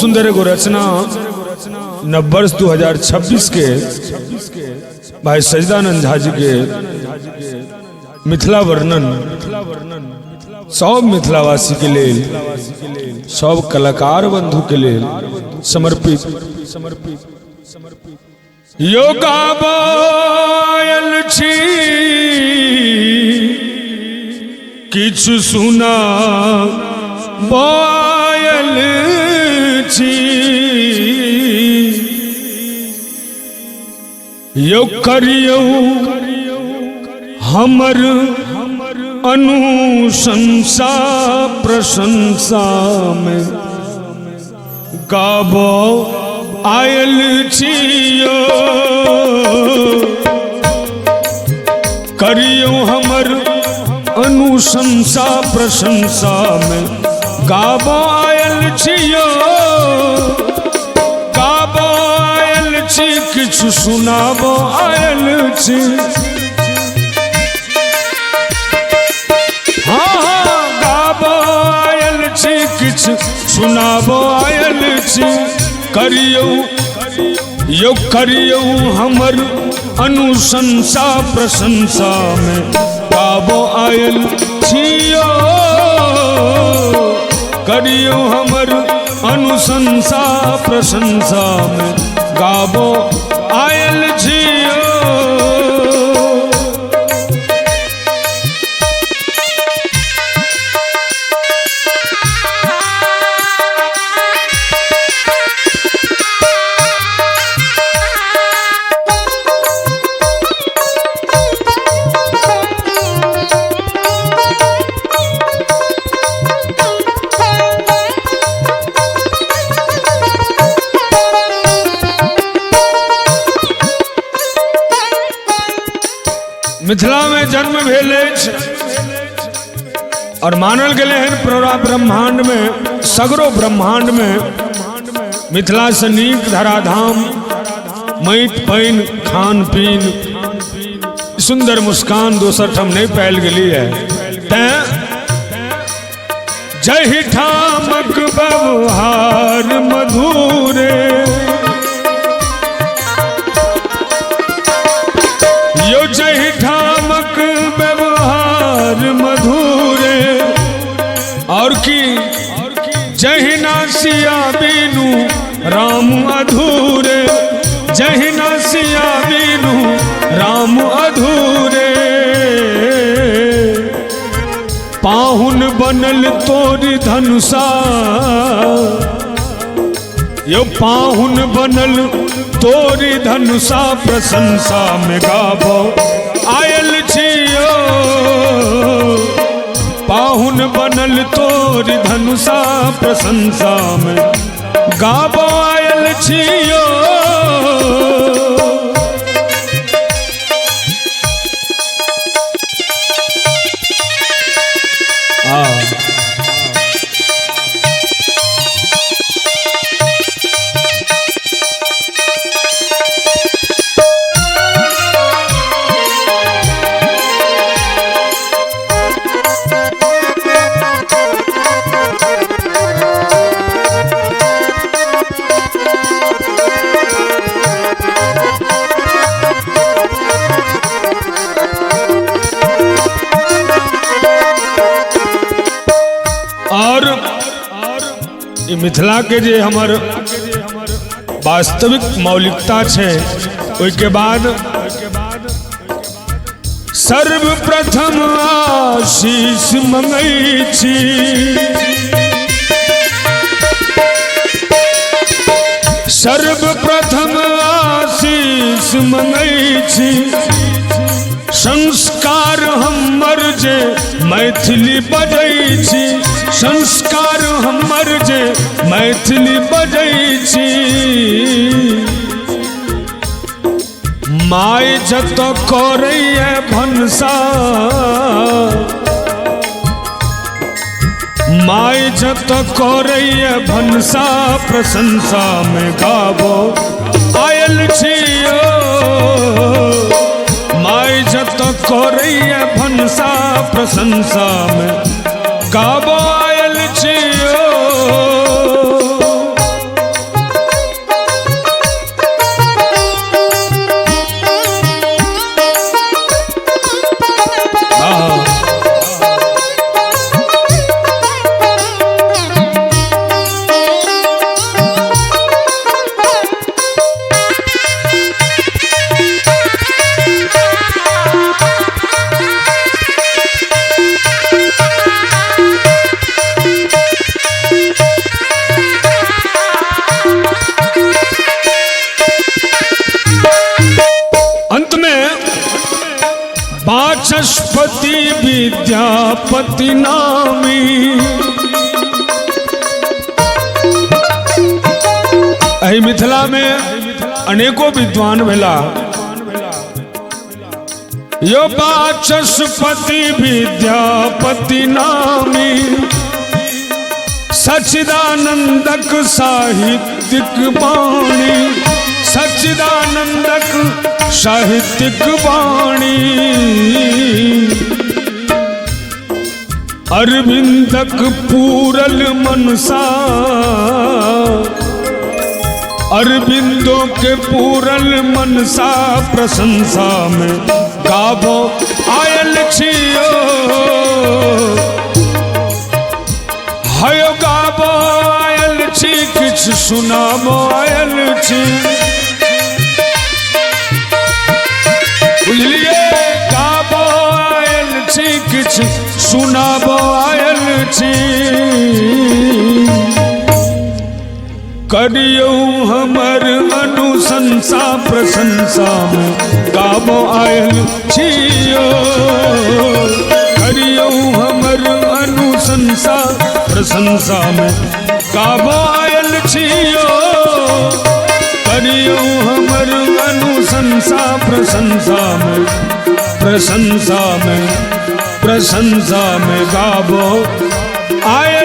सुंदर एगो रचना नववर्ष 2026 के भाई सजदानंद झा जी के मिथिला वर्णन सब मिथिलावासी के लिए सब कलाकार बंधु के लिए समर्पित यो गाबायल छी किछु सुना बायल छी यो करियो हमर अनुशंसा प्रशंसा में गाबो आयल छियो करियो हमर अनुशंसा प्रशंसा में गाबो आयल छियो गाबो आयल छी किछु सुनाबो आयल छी किछु सुनाबो आयल छी करियो यो करियो हमर अनुशंसा प्रशंसा में गाबो आयल छियो करियो हमर अनुशंसा प्रशंसा में गाबो आयल छियो मिथिला में जन्म भेले और मानल गए हैं पूरा ब्रह्मांड में सगरो ब्रह्मांड में मिथिला से नीक धराधाम माटि पानि खान पीन सुंदर मुस्कान दोसर ठाम नहीं पायल गेली है जहि ठामक व्यवहार मधुरे यो जहि ठामक व्यवहार मधुरे और की जहि नासिया बीनू राम अधूरे जहि नासिया बीनू राम अधूरे पाहुन बनल तोरी धनुषा यो पाहुन बनल तोरी धनुषा प्रशंसा में गाबो आयल छियो पाहुन बनल तोरी धनुषा प्रशंसा में गाबो आयल छियो मिथिला के जे हमर वास्तविक मौलिकता है ओके बाद सर्वप्रथम आशीष मंगई छी सर्वप्रथम आशीष मंगई छी संस्कार हमर जे मैथिली बजै छी संस्कार हमर जे मैथिली बजै छी माय जत करैया भनसा माय जत करैया भनसा प्रशंसा में गाबो आयल छियो माय जत करैया भनसा प्रशंसा में गाबो आयल छियो पशुपति विद्यापति नामी। एहि मिथिला में अनेकों विद्वान भेला। यो वाचस्पति विद्यापति नामी, सच्चिदानंदक साहित्यिक वाणी, सच्चिदानंदक साहित्यिक वाणी। अरविंदक पूरल मनसा, अरविंदों के पूरल मनसा प्रशंसा में गावो आयल छियो। हयो गावो आयल छी, किछ सुनावो आयल छी। बुझलिए, गावो आयल छी, किछ सुनावो आयल छी। करियो हमर अनुशंसा प्रशंसा में गावो आयल छियो। करियो हमर अनुशंसा प्रशंसा में गावो आयल छियो। करियो हमर अनुशंसा प्रशंसा में, प्रशंसा में, प्रशंसा में गावो आयल